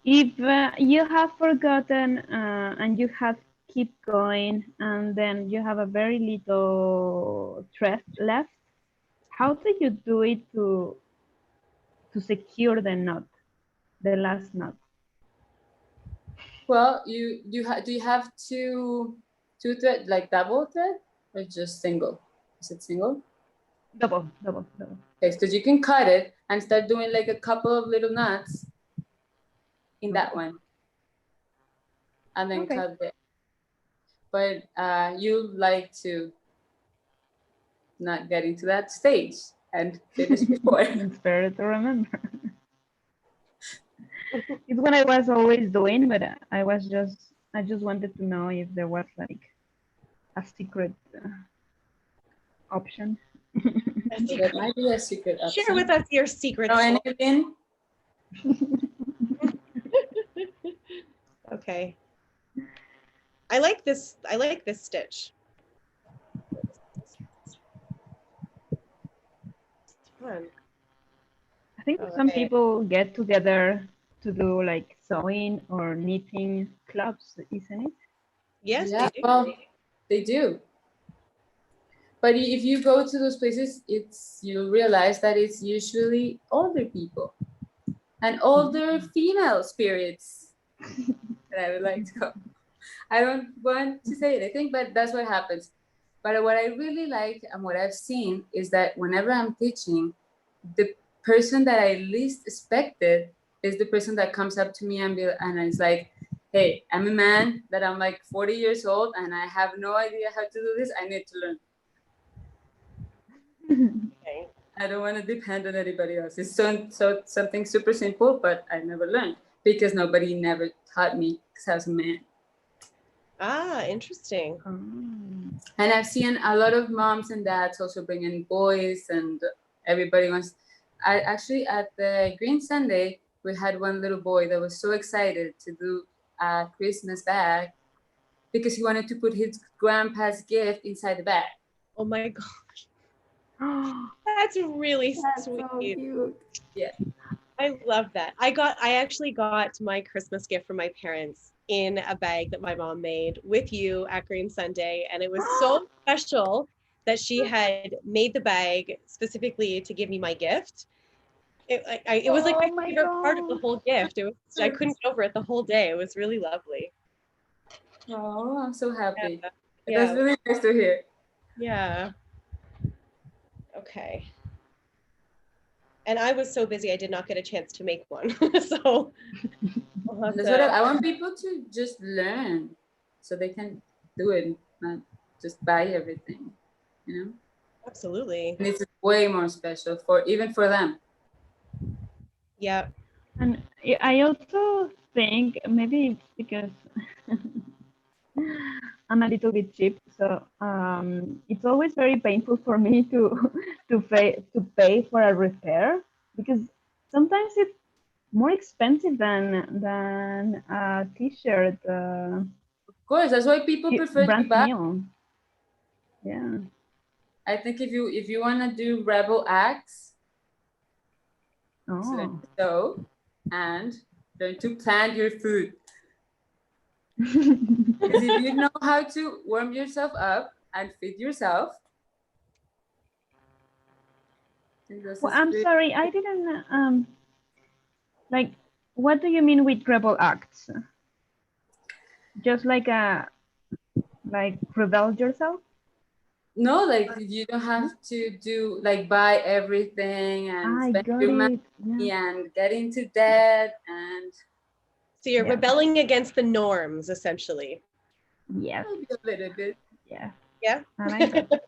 If you have forgotten and you have keep going and then you have a very little thread left, how do you do it to secure the knot, the last knot? Well, do you have two thread, like double thread, or just single? Is it single? Double. Okay, so you can cut it and start doing like a couple of little knots in that one, and then cut it. But you like to not get into that stage and finish before. It's better to remember. It's what I was always doing, but I just wanted to know if there was like a secret option. That might be a secret option. Share with us your secret. Oh, anything? Okay. I like this stitch. It's fun. I think some people get together to do like sewing or knitting clubs, isn't it? Yes, Yeah, they do. well, they do. But if you go to those places, you'll realize that it's usually older people and older female spirits that I would like to go. I don't want to say anything, but that's what happens. But what I really like and what I've seen is that whenever I'm teaching, the person that I least expected is the person that comes up to me and is like, hey, I'm a man that I'm like 40 years old and I have no idea how to do this. I need to learn. Okay. I don't want to depend on anybody else. It's so something super simple, but I never learned because nobody never taught me because I was a man. Ah, interesting. And I've seen a lot of moms and dads also bring in boys, and everybody wants. I actually, at the Green Sunday, we had one little boy that was so excited to do a Christmas bag because he wanted to put his grandpa's gift inside the bag. Oh my gosh. That's really That's sweet. so cute. Yeah. I love that. I actually got my Christmas gift from my parents in a bag that my mom made with you at Green Sunday. And it was so special that she had made the bag specifically to give me my gift. It was like my favorite part of the whole gift. I couldn't get over it the whole day. It was really lovely. Oh, I'm so happy. Yeah. That's really nice to hear. Yeah. Okay. And I was so busy, I did not get a chance to make one. So I'll have That's what to. I want people to just learn so they can do it, not just buy everything, you know? Absolutely. And it's way more special for even for them. Yeah. And I also think maybe it's because I'm a little bit cheap, so it's always very painful for me to pay for a repair, because sometimes it's more expensive than a t-shirt Of course, that's why people prefer to brand buy. new. Yeah. I think if you want to do rebel acts, learn Oh. to sew and learn to plant your food. Because if you know how to warm yourself up and feed yourself, Well, I'm sorry, I didn't like. What do you mean with rebel acts? Just like rebel yourself? no, like you don't have to do like buy everything and I spend got your money it. Yeah. and get into debt and So you're Yeah. rebelling against the norms, essentially. Yes. maybe a little bit. Yeah. Yeah. I like that.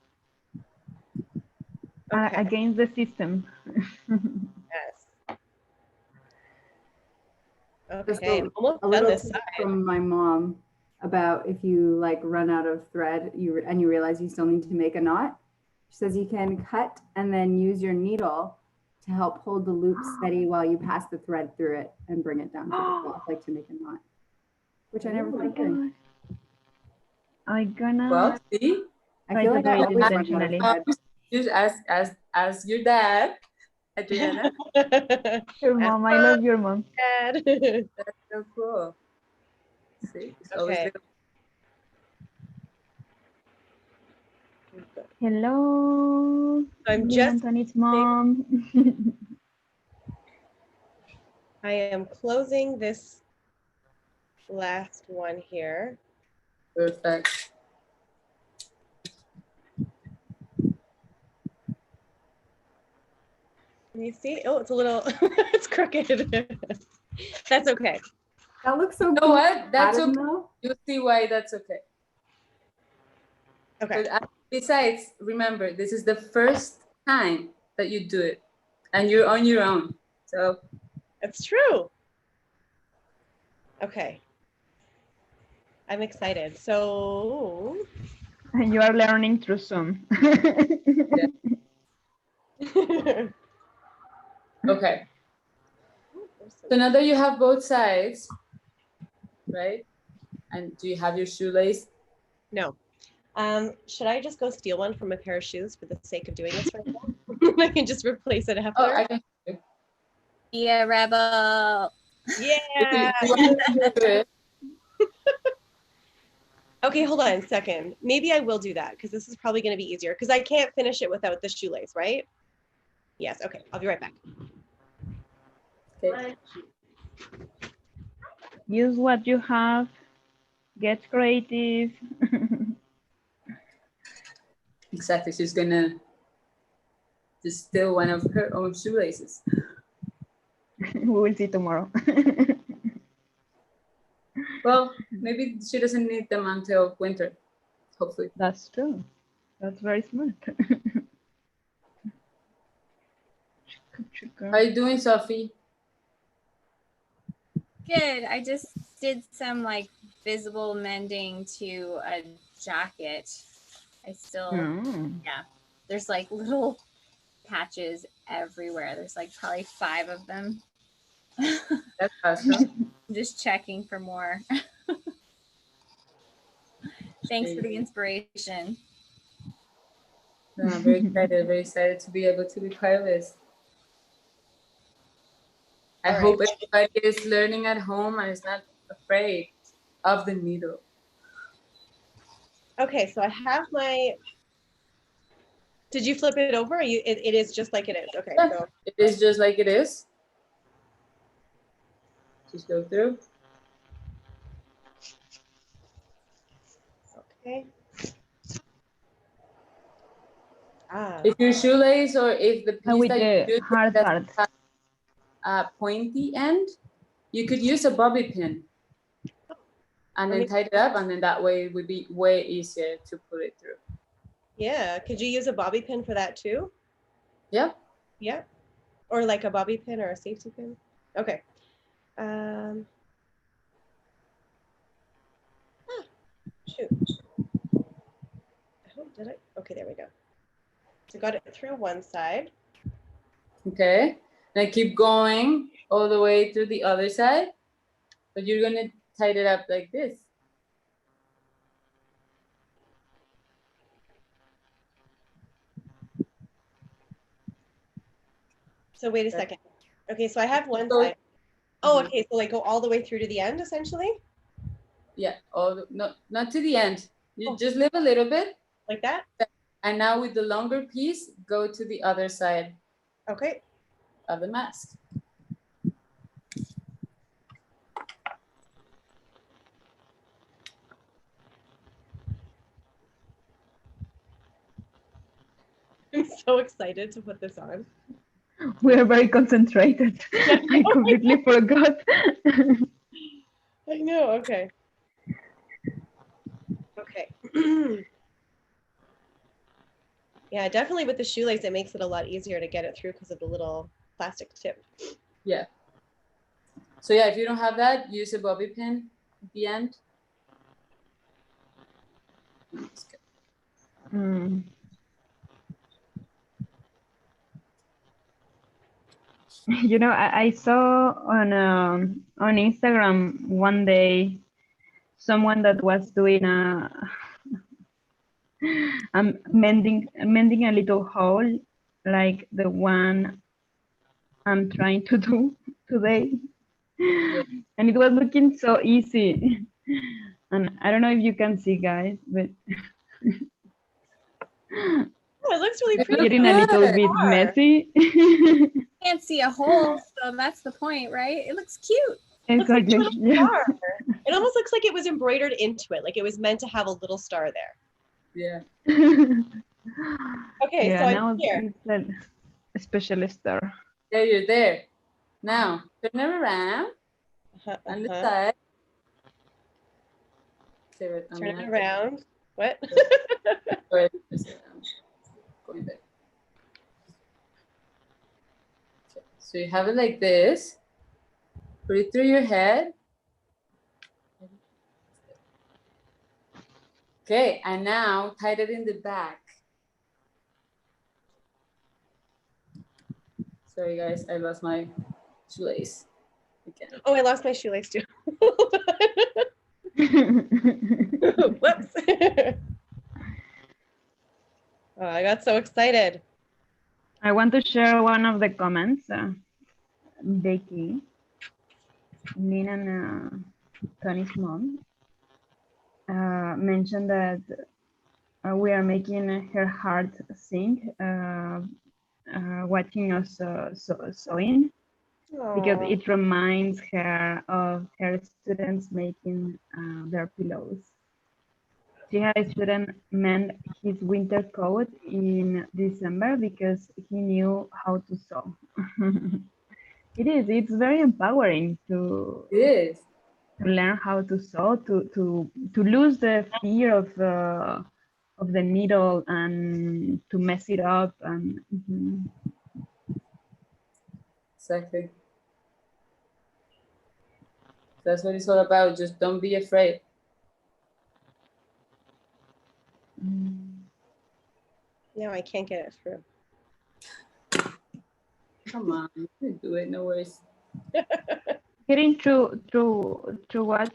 Okay. Against the system. Yes. Just Okay. I'm almost a done little this tip side. from my mom about if you like run out of thread and you realize you still need to make a knot. She says you can cut and then use your needle to help hold the loop steady while you pass the thread through it and bring it down to the cloth, like to make a knot, which I never Oh my thought of doing. gosh. I gonna Well, see, I try feel to like do I it always run out of intentionally. thread. just as your dad, Adriana. Your mom, I love your mom. Dad. That's so cool. See, it's always Okay. little. Hello. I'm Lily just Anthony's mom. I am closing this last one here. Perfect. Can you see? Oh, it's a little, it's crooked. That's okay. That looks so You know cool. what? That's Adam, okay. though. You'll see why that's okay. Okay. But besides, remember, this is the first time that you do it, and you're on your own. So That's true. Okay. I'm excited. So, You are learning through Zoom. okay. So now that you have both sides, right? And do you have your shoelace? no. Should I just go steal one from a pair of shoes for the sake of doing this right now? I can just replace it after. Oh, I can. Yeah, rebel. Yeah. Do you want to do it? Okay, hold on a second. Maybe I will do that because this is probably going to be easier because I can't finish it without the shoelace, right? Yes. Okay. I'll be right back. Okay. Use what you have. Get creative. Exactly. She's gonna just steal one of her own shoelaces. We will see tomorrow. Well, maybe she doesn't need them until winter, hopefully. That's true. That's very smart. How are you doing, Sophie? Good. I just did some like visible mending to a jacket. I still, yeah, there's like little patches everywhere. There's like probably 5 of them. That's awesome. I'm just checking for more. Thanks for the inspiration. No, I'm very excited to be able to be part of this. I hope everybody is learning at home and is not afraid of the needle. Okay, so I have my. Did you flip it over? Or it is just like it is. Okay, Yeah, so it is just like it is. Just go through. Okay. Ah, If your shoelace or if the piece With that you the use hard doesn't part. have a pointy end, you could use a bobby pin and then tie it up, and then that way it would be way easier to put it through. yeah. Could you use a bobby pin for that too? Yeah. Yeah. Or like a bobby pin or a safety pin? Okay. Shoot. Oh, did I? Okay, there we go. So got it through one side. Okay. Then keep going all the way through the other side, but you're gonna tie it up like this. So wait a second. Okay, so I have one So- side. Oh, okay. So like go all the way through to the end, essentially, Yeah. No, not to the end. You Oh. just leave a little bit, like that. and now with the longer piece, go to the other side Okay. of the mask. I'm so excited to put this on. We are very concentrated. I completely forgot. I know. Okay. Okay. Yeah, definitely with the shoelace, it makes it a lot easier to get it through because of the little plastic tip. Yeah. So yeah, if you don't have that, use a bobby pin at the end. Mm. You know, I saw on Instagram one day someone that was doing mending a little hole like the one I'm trying to do today. And it was looking so easy. And I don't know if you can see, guys, but Oh, it looks really It pretty. looks getting a little good. bit messy. Can't see a hole, so that's the point, right? It looks cute. Looks like a Exactly. little Yeah. star. It almost looks like it was embroidered into it, like it was meant to have a little star there. Yeah. Okay, Yeah, so I'm now here. it's a special star. There, you're there. Now turn it around Uh-huh, on the uh-huh. side. Say it, Turn it around. What? Sorry, going back. Okay. So you have it like this. Put it through your head. Okay, and now tie it in the back. Sorry guys, I lost my shoelace again. Oh, I lost my shoelace too. Whoops. Oh, I got so excited. I want to share one of the comments. Becky, Nina and Tony's mom, mentioned that we are making her heart sing watching us sewing, because Aw. it reminds her of her students making their pillows. She had a student mend his winter coat in December because he knew how to sew. It's very empowering to It is. learn how to sew, to lose the fear of the needle and to mess it up. And Exactly. That's what it's all about. Just don't be afraid. Now I can't get it through. Come on, you can do it. No worries. Getting through what,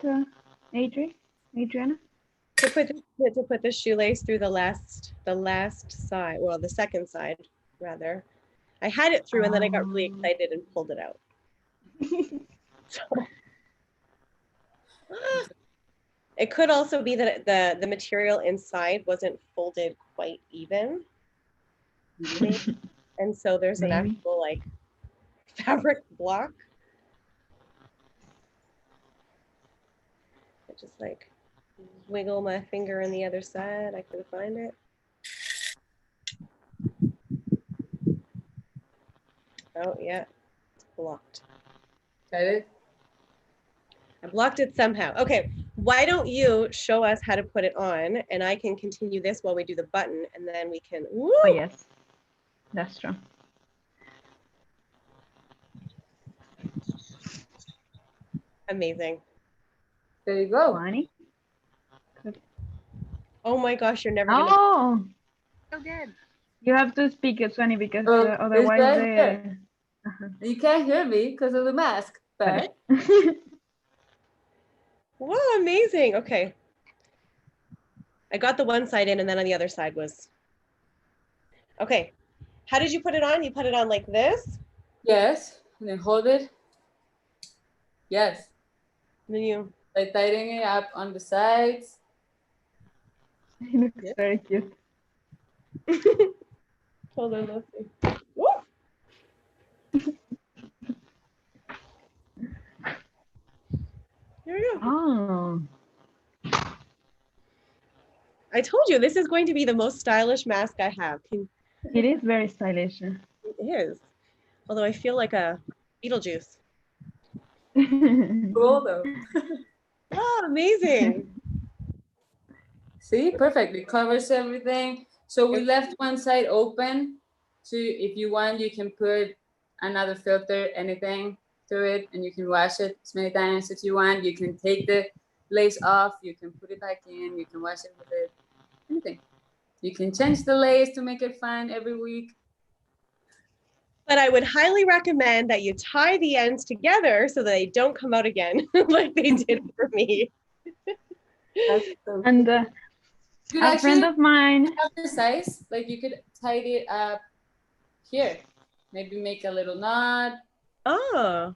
Adriana? To put the shoelace through the last side, well, the second side rather. I had it through and then I got really excited and pulled it out. So, it could also be that the material inside wasn't folded quite even, maybe. And so there's an Maybe. actual like fabric block. It just like wiggle my finger on the other side. I couldn't find it. Oh, yeah, it's blocked. Got it? I blocked it somehow. Okay, why don't you show us how to put it on, and I can continue this while we do the button, and then we can, woo! Oh, yes, that's true. Amazing. There you go. Suanny? Oh my gosh, you're never gonna. Oh, So good. you have to speak, Suanny, because Oh, it's otherwise right the... here. You can't hear me because of the mask, but Whoa, amazing. Okay. I got the one side in, and then on the other side was. Okay. How did you put it on? You put it on like this? yes, and then hold it. Yes, And then you. like tightening it up on the sides. He looks very cute. Hold on, let's see. Woo! Here we go. Oh, I told you this is going to be the most stylish mask I have. it is very stylish. It is. Although I feel like a Beetlejuice. Cool though. Oh, amazing. See, perfect. It covers everything. So we left one side open. So if you want, you can put another filter, anything through it, and you can wash it as many times as you want. You can take the lace off. You can put it back in. You can wash it with it. Anything. You can change the lace to make it fun every week. But I would highly recommend that you tie the ends together so that they don't come out again like they did for me. That's so And You could a friend actually of mine, have the size, like you could tie it up here. Maybe make a little knot. Oh,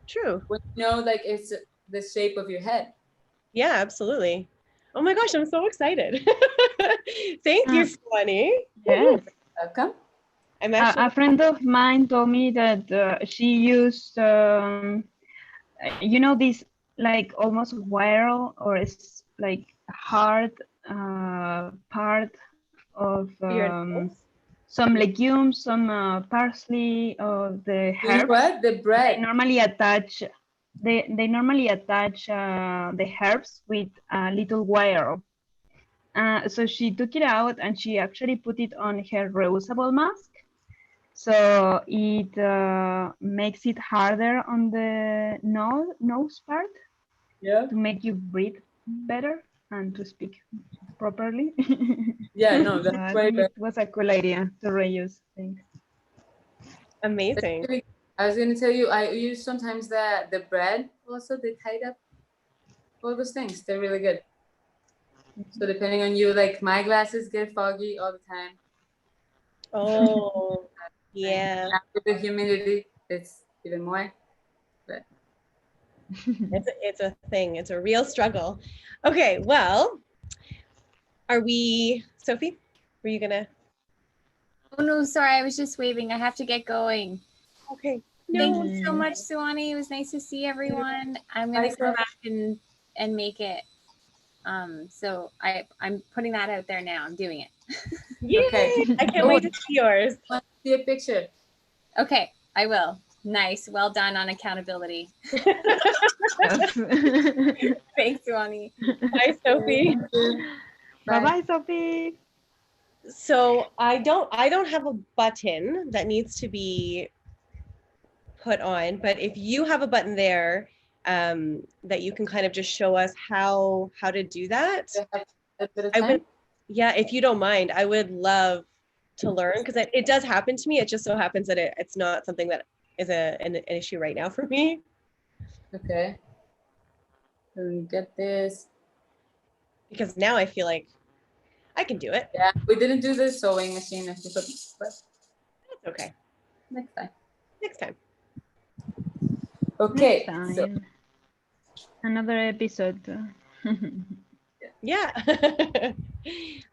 true. When you know, like it's the shape of your head. Yeah, absolutely. Oh my gosh, I'm so excited. Thank you, Suanny. yes, Welcome. I'm actually a friend of mine told me that she used, you know, this like almost wire or it's like hard part of some legumes, some parsley, or the herbs. What? The bread. They normally attach. They normally attach the herbs with a little wire. So she took it out and she actually put it on her reusable mask. So it makes it harder on the nose part Yeah. to make you breathe better and to speak properly. Yeah, no, that's I right. think it was a cool idea to reuse things. amazing. I was gonna tell you, I use sometimes the bread also. They tied up all those things. They're really good. So depending on you, like my glasses get foggy all the time. Oh, yeah. After the humidity, it's even more. But It's a thing. It's a real struggle. Okay, well, are we, Sophie, were you gonna? Oh no, sorry, I was just waving. I have to get going. Okay. Thank you so much, Suanny. It was nice to see everyone. I'm gonna go back and make it. So I'm putting that out there now. I'm doing it. Yay! Okay. I can't wait to see yours. let's see a picture. Okay, I will. Nice. Well done on accountability. Thanks, Suanny. Bye, Sophie. Bye-bye, Sophie. So I don't have a button that needs to be put on, but if you have a button there that you can kind of just show us how to do that, A bit of I time? would, yeah, if you don't mind, I would love to learn because it does happen to me. It just so happens that it's not something that is an issue right now for me. Okay. Let me get this. Because now I feel like I can do it. Yeah, we didn't do the sewing machine, but That's okay. next time. Next time. Okay. Next So time. Another episode. Yeah.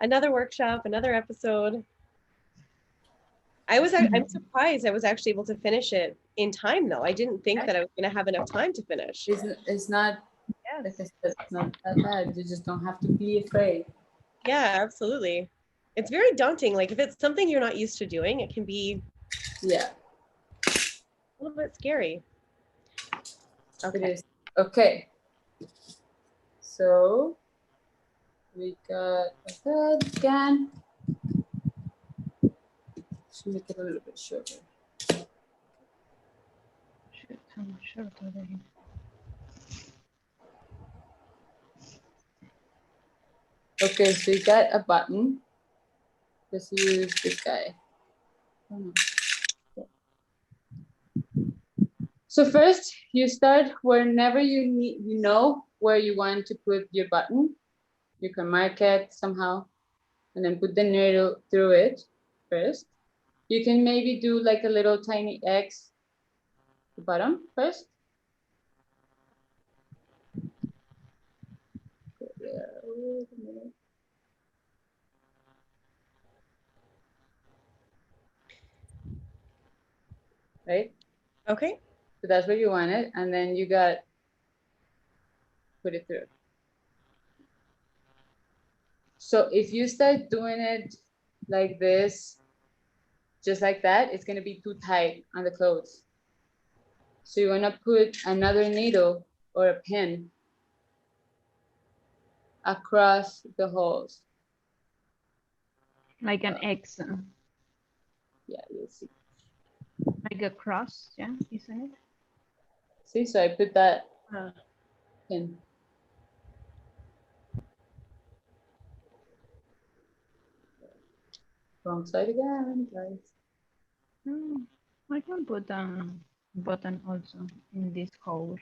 Another workshop, another episode. I'm surprised I was actually able to finish it in time though. I didn't think that I was going to have enough time to finish. it's not like I said, it's not that bad. You just don't have to be afraid. Yeah, absolutely. It's very daunting. Like if it's something you're not used to doing, it can be Yeah, a little bit scary. it Okay. is. Okay. So we got a head again. Should make it a little bit shorter. Shit, how much shorter than- Okay, so you got a button. Let's use this guy. Oh, no. So first, you start whenever you know where you want to put your button. You can mark it somehow, and then put the needle through it first. You can maybe do like a little tiny X at the bottom first. Wait a minute. Right? Okay. So that's where you want it, and then you got put it through. So if you start doing it like this, just like that, it's gonna be too tight on the clothes. So you wanna put another needle or a pin across the holes. Like an X, Yeah, you'll see. like a cross, yeah, isn't it? See, so I put that Uh, pin. Wrong side again, guys. Hmm, I can put a button also in this hole.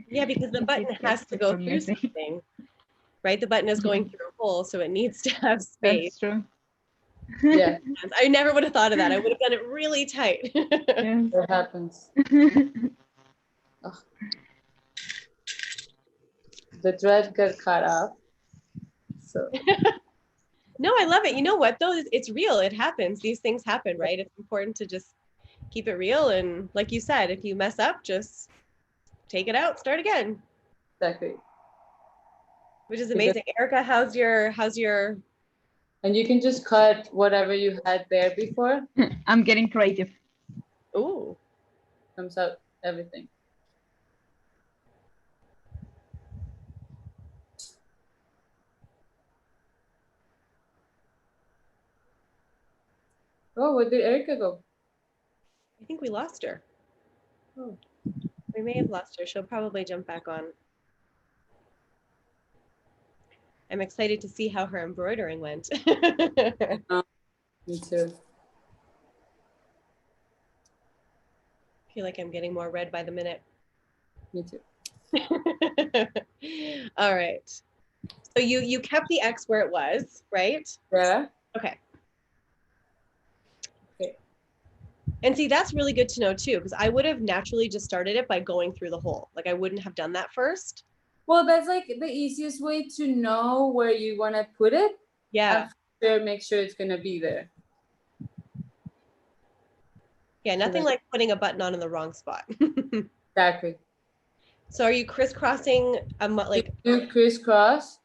yeah, because the If button it has gets to go super through messy. something, right? The button is going through a hole, so it needs to have space. That's true. Yeah, I never would have thought of that. I would have done it really tight. Yes. that happens. Ugh. The thread got cut off. So No, I love it. You know what though? It's real. It happens. These things happen, right? It's important to just keep it real. And like you said, if you mess up, just take it out, start again, exactly. which is Because- amazing. Erica, how's your, And you can just cut whatever you had there before. I'm getting creative. ooh, Comes out everything. Oh, where did Erika go? I think we lost her. Oh. We may have lost her. She'll probably jump back on. I'm excited to see how her embroidering went. Me too. I feel like I'm getting more red by the minute. Me too. All right. So you kept the X where it was, right? Yeah. Okay. Okay. And see, that's really good to know too, because I would have naturally just started it by going through the hole. Like I wouldn't have done that first. Well, that's like the easiest way to know where you want to put it. Yeah. After, make sure it's going to be there. Yeah, nothing like putting a button on in the wrong spot. Exactly. So are you crisscrossing like do crisscross.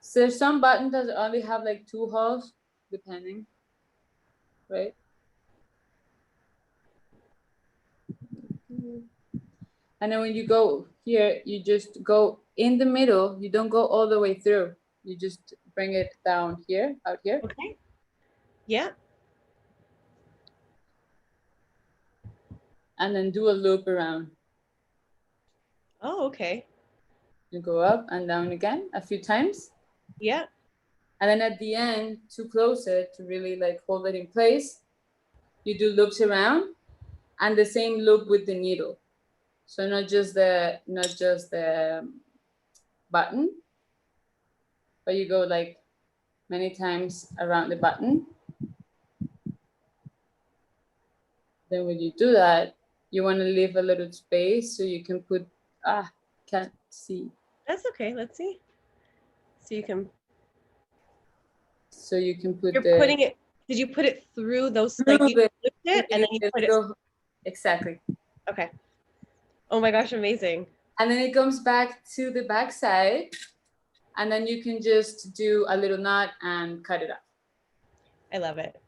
So there's some buttons that only have like 2 holes, depending, right? And then when you go here, you just go in the middle. You don't go all the way through. You just bring it down here, out here. okay. Yeah. And then do a loop around. Oh, okay. You go up and down again a few times. Yeah. And then at the end, to close it, to really like hold it in place, you do loops around and the same loop with the needle. So not just the button, but you go like many times around the button. Then when you do that, you want to leave a little space so you can put, can't see. That's okay. Let's see. So you can Put you're putting it, did you put it through those, like you flipped it and then you put it, exactly. okay. Oh my gosh, amazing. And then it comes back to the back side. And then you can just do a little knot and cut it off. I love it.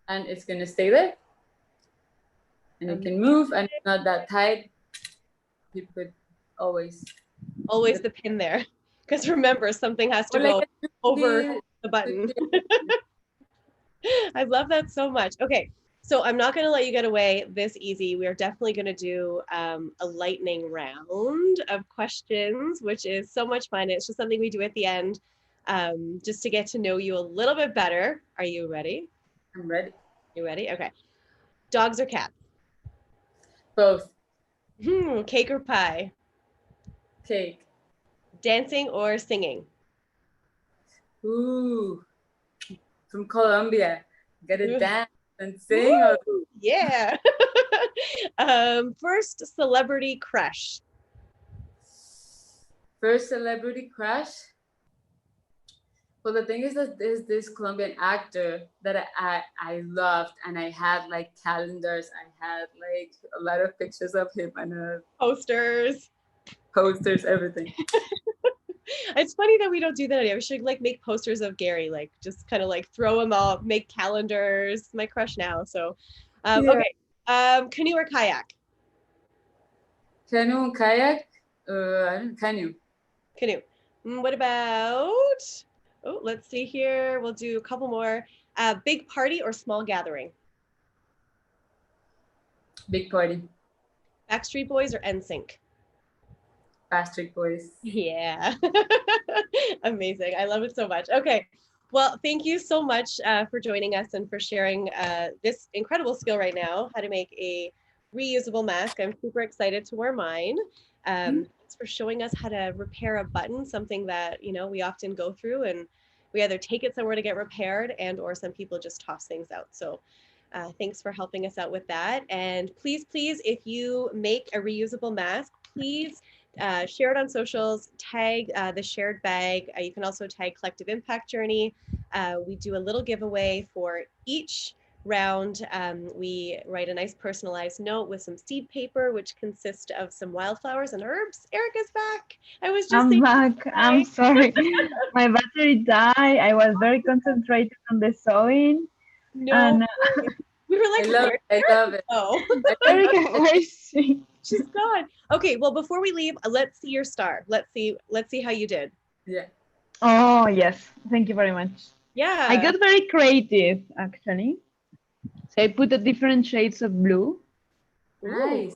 And it's gonna stay there. And you can move, and it's not that tight. You could always the pin there. Because remember, something has to go over the button. I love that so much. Okay, so I'm not going to let you get away this easy. We are definitely going to do a lightning round of questions, which is so much fun. It's just something we do at the end, just to get to know you a little bit better. Are you ready? I'm ready. You ready? Okay. Dogs or cats? Both. Cake or pie? Cake. Dancing or singing? Ooh, from Colombia. Gotta dance and sing. Woo! Yeah. First celebrity crush. First celebrity crush. Well, the thing is that there's this Colombian actor that I loved, and I had like calendars. I had like a lot of pictures of him and Posters, everything. It's funny that we don't do that anymore. We should like make posters of Gary, like just kind of like throw them all, make calendars. My crush now. So, okay. Canoe or kayak? Canoe, kayak, canoe. Canoe. What about? Oh, let's see here. We'll do a couple more. Big party or small gathering? Big party. Backstreet Boys or NSYNC? Backstreet Boys. Yeah. Amazing. I love it so much. Okay. Well, thank you so much for joining us and for sharing this incredible skill right now, how to make a reusable mask. I'm super excited to wear mine. Thanks for showing us how to repair a button, something that, you know, we often go through, and we either take it somewhere to get repaired or some people just toss things out. So thanks for helping us out with that. And please, if you make a reusable mask, please share it on socials, tag the shared bag. You can also tag Collective Impact Journey. We do a little giveaway for each round. We write a nice personalized note with some seed paper, which consists of some wildflowers and herbs. Erika's back. I was just I'm back. I'm sorry. My battery died. I was very concentrated on the sewing. No, And we were like, I love it. Oh, Erika, where is she? she's gone. Okay, well, before we leave, let's see your star. Let's see how you did. Yeah. Oh, yes. Thank you very much. Yeah. I got very creative, actually. So I put the different shades of blue. Nice.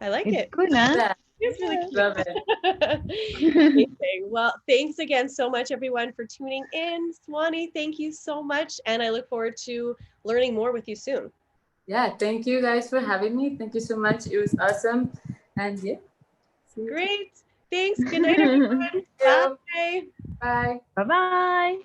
I like It's it. good, huh? Yeah. It's really cute. Love it. Amazing. Well, thanks again so much, everyone, for tuning in. Suanny, thank you so much. And I look forward to learning more with you soon. Yeah, thank you guys for having me. Thank you so much. It was awesome. And yeah. Great. Thanks. Good night, everyone. Bye. Bye. Bye-bye.